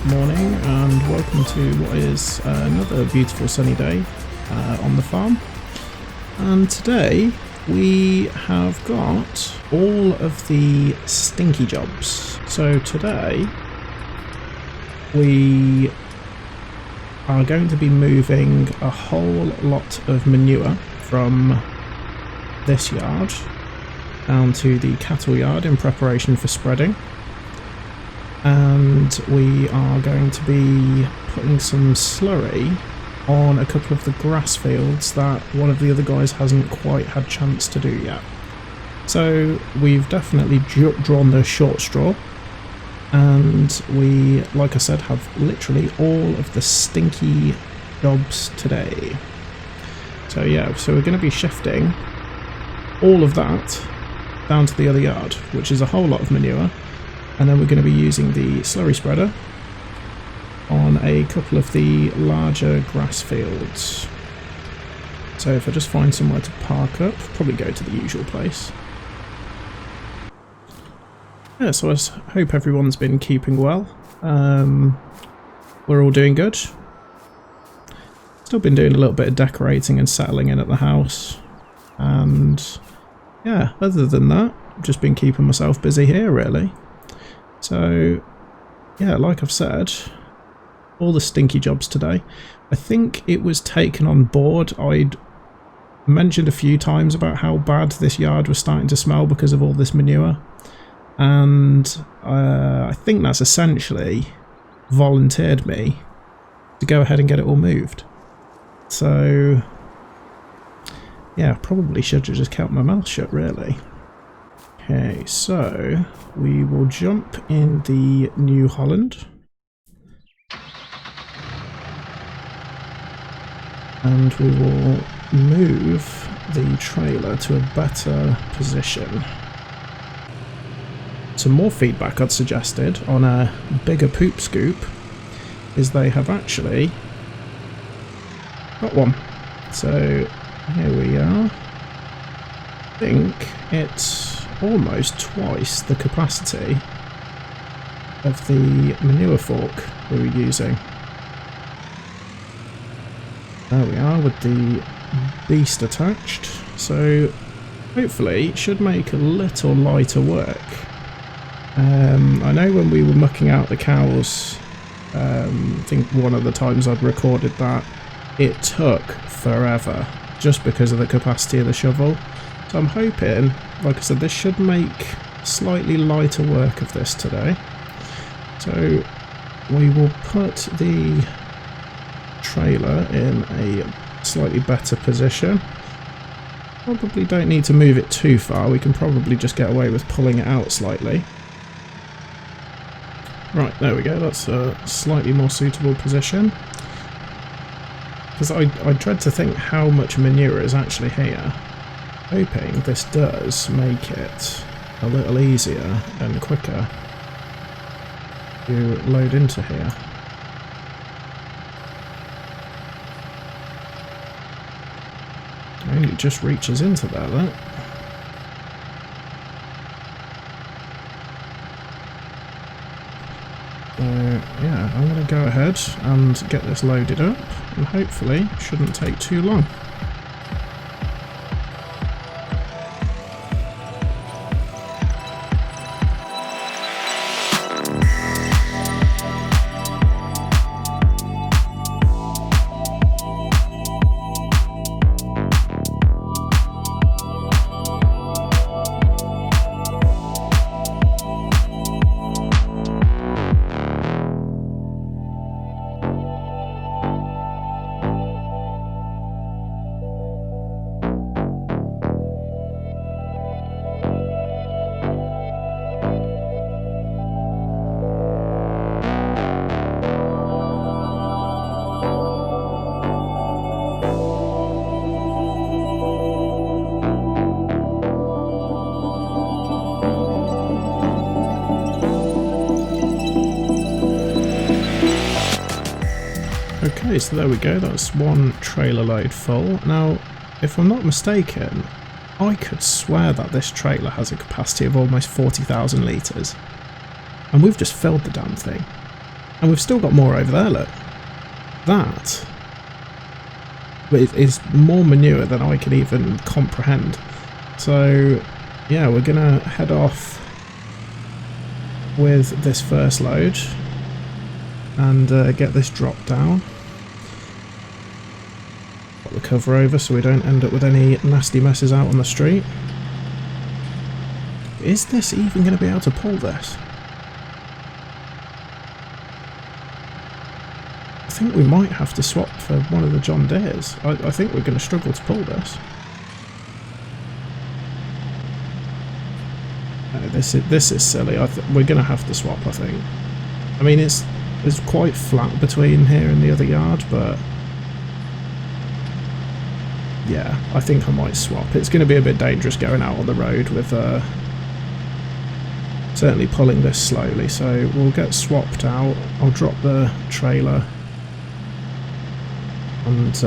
good morning and welcome to what is another beautiful sunny day on the farm. And today we have got all of the stinky jobs. So today we are going to be moving a whole lot of manure from this yard down to the cattle yard in preparation for spreading. And we are going to be putting some slurry on a couple of the grass fields that one of the other guys hasn't quite had chance to do yet. So we've definitely drawn the short straw, and we, like I said, have literally all of the stinky jobs today. So yeah, so we're going to be shifting all of that down to the other yard, which is a whole lot of manure. And then we're going to be using the slurry spreader on a couple of the larger grass fields. So if I just find somewhere to park up, probably go to the usual place. Yeah, so I hope everyone's been keeping well. We're all doing good. Still been doing a little bit of decorating and settling in at the house. And yeah, other than that, I've just been keeping myself busy here really. So, yeah, like I've said, all the stinky jobs today. I think it was taken on board. I'd mentioned a few times about how bad this yard was starting to smell because of all this manure. And I think that's essentially volunteered me to go ahead and get it all moved. So, yeah, probably should have just kept my mouth shut, really. Okay, so we will jump in the New Holland and we will move the trailer to a better position. Some more feedback I'd suggested on a bigger poop scoop is they have actually got one. So here we are. I think it's almost twice the capacity of the manure fork we were using. There we are with the beast attached, so hopefully it should make a little lighter work. I know when we were mucking out the cows, I think one of the times I'd recorded that, it took forever just because of the capacity of the shovel. So I'm hoping, like I said, this should make slightly lighter work of this today. So we will put the trailer in a slightly better position. Probably don't need to move it too far, we can probably just get away with pulling it out slightly. Right, there we go, that's a slightly more suitable position. Because I dread to think how much manure is actually here. Hoping this does make it a little easier and quicker to load into here. It only just reaches into there, that. So yeah, I'm going to go ahead and get this loaded up, and hopefully shouldn't take too long. Okay, so there we go, that's one trailer load full. Now, if I'm not mistaken, I could swear that this trailer has a capacity of almost 40,000 litres. And we've just filled the damn thing. And we've still got more over there, look. That is more manure than I can even comprehend. So, yeah, we're going to head off with this first load and get this dropped down. Got the cover over so we don't end up with any nasty messes out on the street. Is this even going to be able to pull this? I think we might have to swap for one of the John Deeres. I think we're going to struggle to pull this. This is silly. We're going to have to swap, I think. I mean, it's quite flat between here and the other yard, but yeah, I think I might swap. It's going to be a bit dangerous going out on the road with certainly pulling this slowly, so we'll get swapped out. I'll drop the trailer and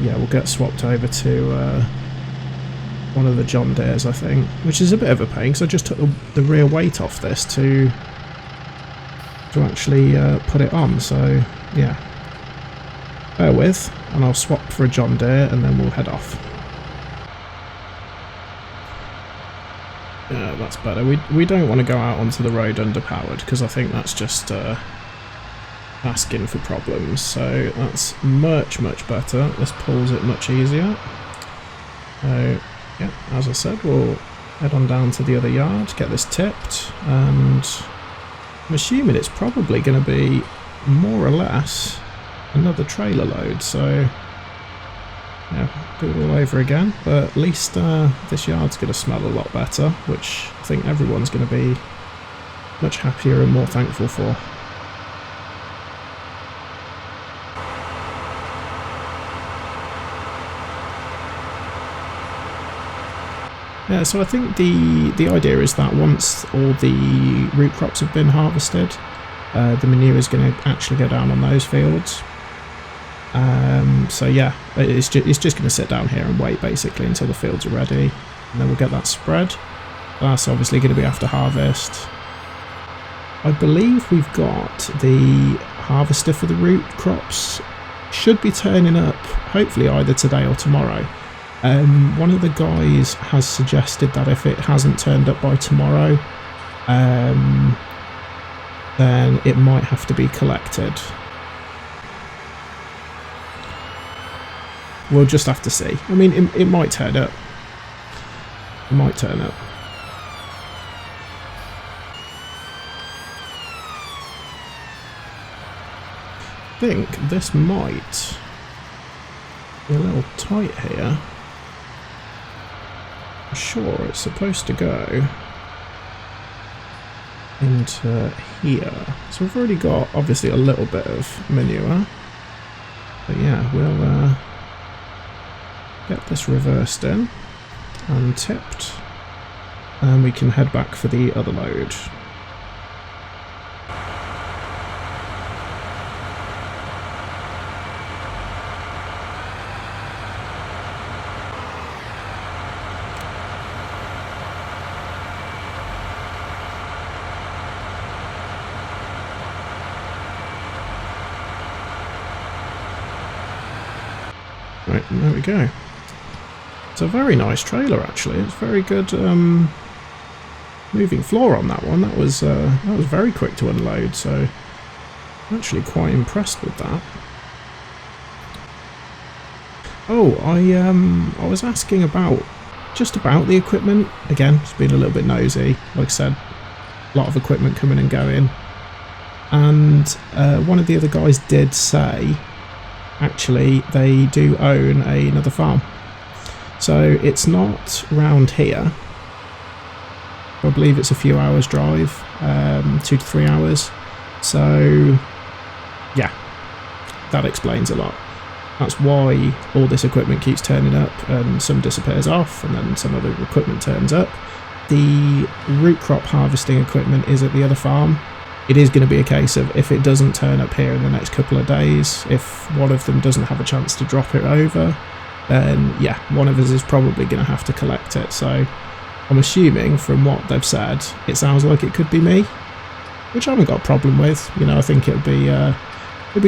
yeah, we'll get swapped over to one of the John Deeres, I think, which is a bit of a pain because I just took the rear weight off this to actually put it on, so yeah, bear with, and I'll swap for a John Deere and then we'll head off. Yeah, that's better. We don't want to go out onto the road underpowered because I think that's just asking for problems, so that's much better. This pulls it much easier. So yeah, as I said, we'll head on down to the other yard, get this tipped, and I'm assuming it's probably going to be more or less another trailer load, so yeah, do it all over again, but at least this yard's going to smell a lot better, which I think everyone's going to be much happier and more thankful for. Yeah, so I think the idea is that once all the root crops have been harvested, the manure is going to actually go down on those fields. So yeah, it's just going to sit down here and wait basically until the fields are ready, and then we'll get that spread. That's obviously going to be after harvest. I believe we've got the harvester for the root crops. Should be turning up hopefully either today or tomorrow. One of the guys has suggested that if it hasn't turned up by tomorrow, then it might have to be collected. We'll just have to see. I mean, it might turn up. It might turn up. I think this might be a little tight here. I'm sure it's supposed to go into here. So we've already got obviously a little bit of manure. But yeah, we'll get this reversed in and tipped, and we can head back for the other load. Right, and there we go. It's a very nice trailer actually. It's very good moving floor on that one. That was very quick to unload, so I'm actually quite impressed with that. Oh, I was asking about the equipment. Again, just being a little bit nosy. Like I said, a lot of equipment coming and going. And one of the other guys did say actually they do own another farm. So it's not round here. I believe it's a few hours drive, 2 to 3 hours. So yeah, that explains a lot. That's why all this equipment keeps turning up and some disappears off and then some other equipment turns up. The root crop harvesting equipment is at the other farm. It is going to be a case of if it doesn't turn up here in the next couple of days, if one of them doesn't have a chance to drop it over, then yeah, one of us is probably going to have to collect it. So I'm assuming from what they've said, it sounds like it could be me. which I haven't got a problem with. You know, I think it'd be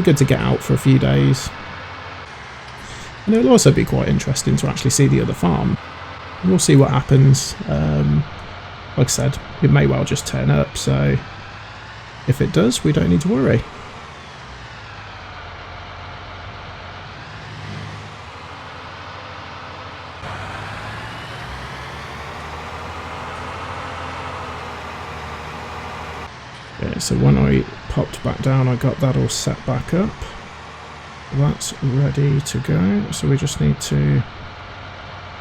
good to get out for a few days. And it'll also be quite interesting to actually see the other farm. We'll see what happens. Like I said, it may well just turn up, so if it does, we don't need to worry. Okay, so when I popped back down, I got that all set back up. That's ready to go, so we just need to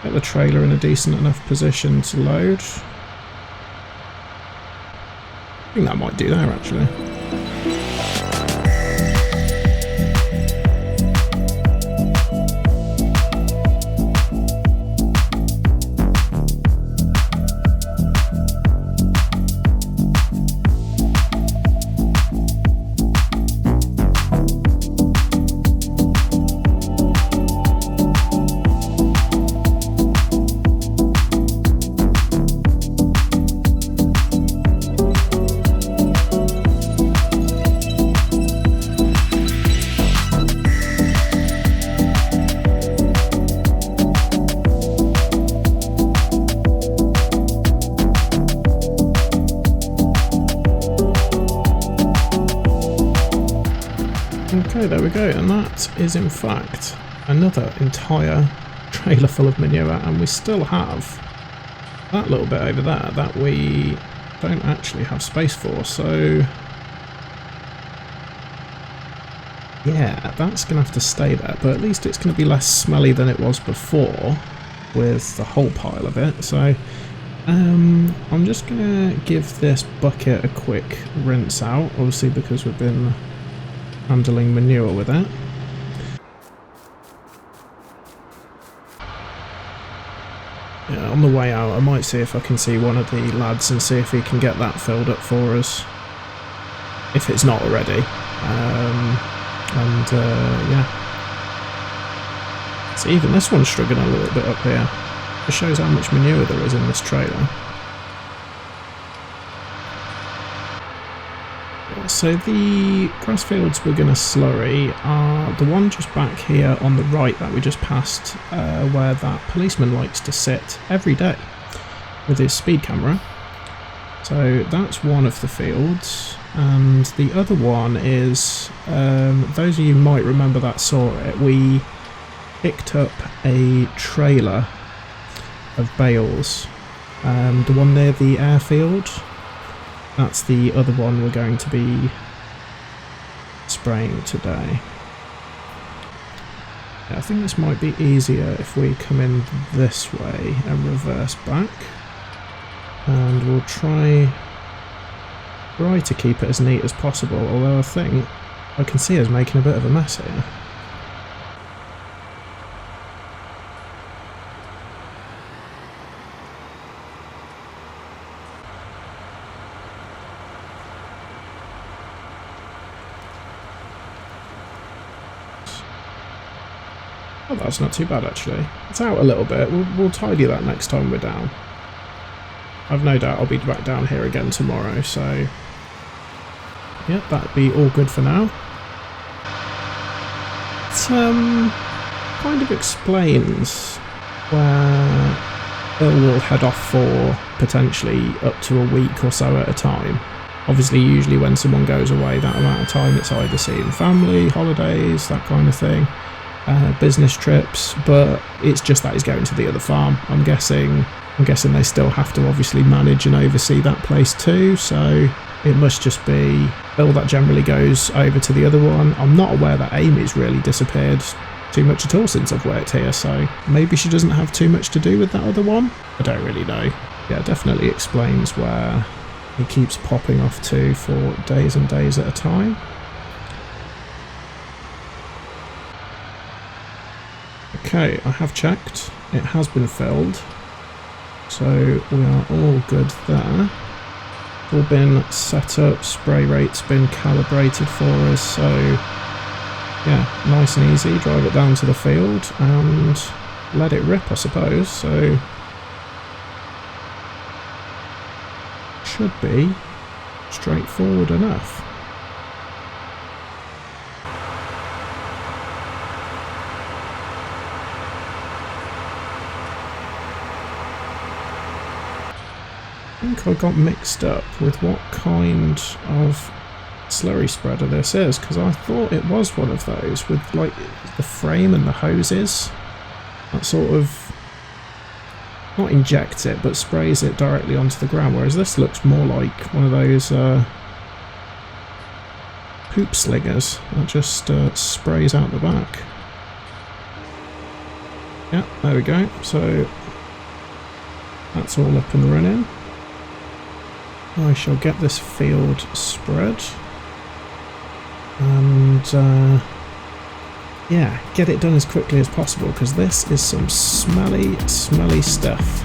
get the trailer in a decent enough position to load. I think that might do there actually. Okay, there we go, and that is in fact another entire trailer full of manure, and we still have that little bit over there that we don't actually have space for, so yeah, that's going to have to stay there, but at least it's going to be less smelly than it was before with the whole pile of it. So I'm just going to give this bucket a quick rinse out, obviously because we've been handling manure with it. Yeah, on the way out I might see if I can see one of the lads and see if he can get that filled up for us, if it's not already. Yeah. So even this one's struggling a little bit up here. It shows how much manure there is in this trailer. So the grass fields we're going to slurry are the one just back here on the right that we just passed, where that policeman likes to sit every day with his speed camera. So that's one of the fields, and the other one is, those of you might remember that saw it, we picked up a trailer of bales, the one near the airfield. That's the other one we're going to be spraying today. Yeah, I think this might be easier if we come in this way and reverse back. And we'll try to keep it as neat as possible, although I think I can see us making a bit of a mess here. Oh, that's not too bad actually. It's out a little bit. We'll tidy that next time we're down. I've no doubt I'll be back down here again tomorrow, so yeah, that'd be all good for now. It kind of explains where Bill will head off for potentially up to a week or so at a time. Obviously, usually when someone goes away that amount of time, it's either seeing family, holidays, that kind of thing. Business trips, but it's just that he's going to the other farm. I'm guessing they still have to obviously manage and oversee that place too, so it must just be Bill that generally goes over to the other one. I'm not aware that Amy's really disappeared too much at all since I've worked here, so maybe she doesn't have too much to do with that other one. I don't really know. Yeah, definitely explains where he keeps popping off to for days and days at a time. Okay, I have checked. It has been filled. So we are all good there. All been set up, spray rate's been calibrated for us, so yeah, nice and easy. Drive it down to the field and let it rip, I suppose. So should be straightforward enough. I think I got mixed up with what kind of slurry spreader this is, because I thought it was one of those with like the frame and the hoses that sort of not injects it but sprays it directly onto the ground, whereas this looks more like one of those poop slingers that just sprays out the back. Yeah, there we go. So that's all up and running. I shall get this field spread and yeah, get it done as quickly as possible, because this is some smelly, smelly stuff.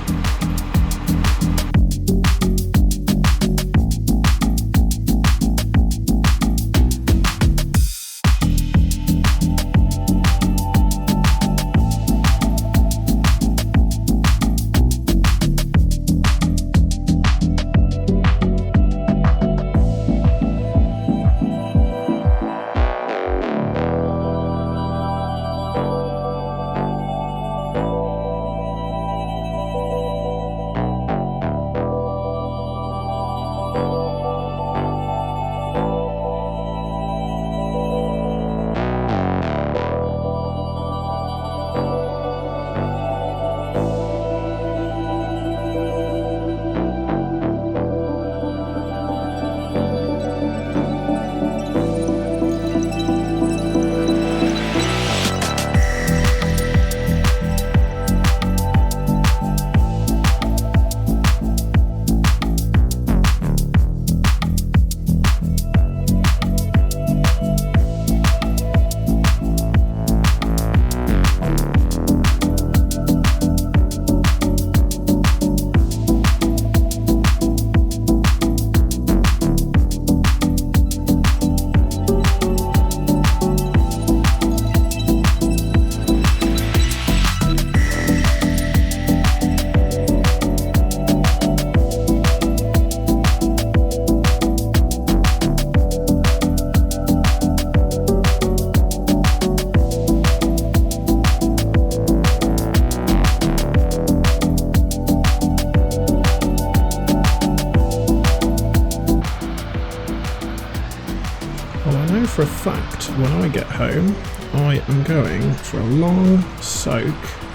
For a fact, when I get home, I am going for a long soak,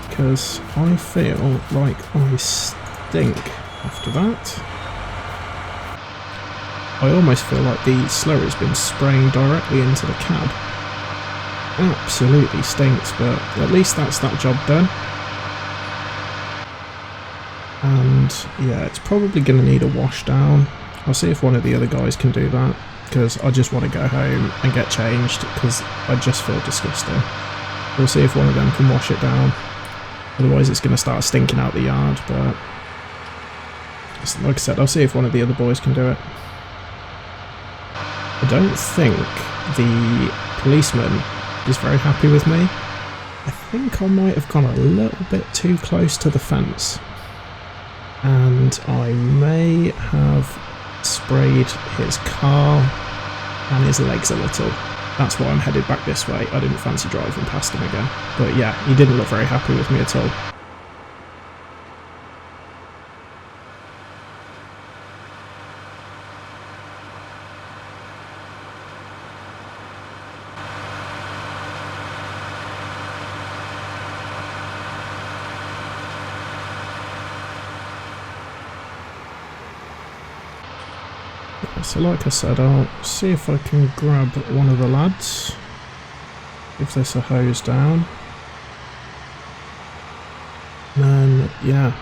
because I feel like I stink after that. I almost feel like the slurry's been spraying directly into the cab. Absolutely stinks, but at least that's that job done. And yeah, it's probably going to need a wash down. I'll see if one of the other guys can do that, because I just want to go home and get changed, because I just feel disgusting. We'll see if one of them can wash it down, otherwise it's going to start stinking out the yard. But like I said, I'll see if one of the other boys can do it. I don't think the policeman is very happy with me. I think I might have gone a little bit too close to the fence, and I may have sprayed his car and his legs a little. That's why I'm headed back this way. I didn't fancy driving past him again. But yeah, he didn't look very happy with me at all. So like I said, I'll see if I can grab one of the lads, give this a hose down, and then yeah,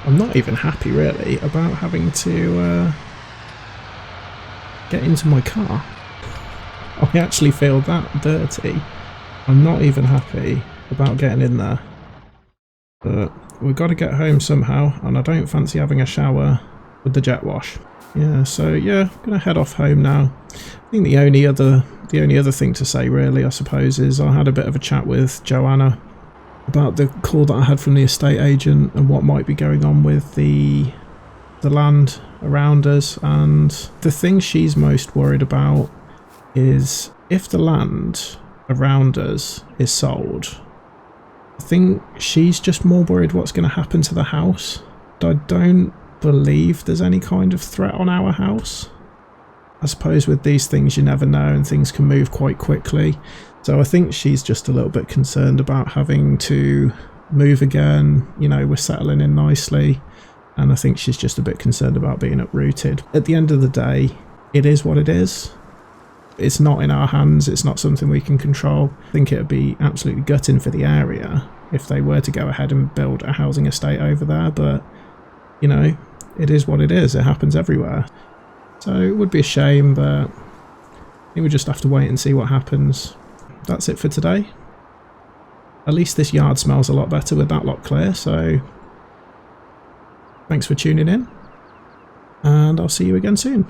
I'm not even happy really about having to get into my car. I actually feel that dirty. I'm not even happy about getting in there, but we've got to get home somehow, and I don't fancy having a shower with the jet wash. Yeah, so yeah, I'm gonna head off home now. I think the only other thing to say really, I suppose, is I had a bit of a chat with Joanna about the call that I had from the estate agent and what might be going on with the the land around us, and the thing she's most worried about is if the land around us is sold. I think she's just more worried what's going to happen to the house. I don't believe there's any kind of threat on our house. I suppose with these things you never know, and things can move quite quickly. So I think she's just a little bit concerned about having to move again. You know, we're settling in nicely, and I think she's just a bit concerned about being uprooted. At the end of the day, it is what it is. It's not in our hands, it's not something we can control. I think it would be absolutely gutting for the area if they were to go ahead and build a housing estate over there, but, you know, it is what it is. It happens everywhere. So it would be a shame, but I think we just have to wait and see what happens. That's it for today. At least this yard smells a lot better with that lot clear, so thanks for tuning in, and I'll see you again soon.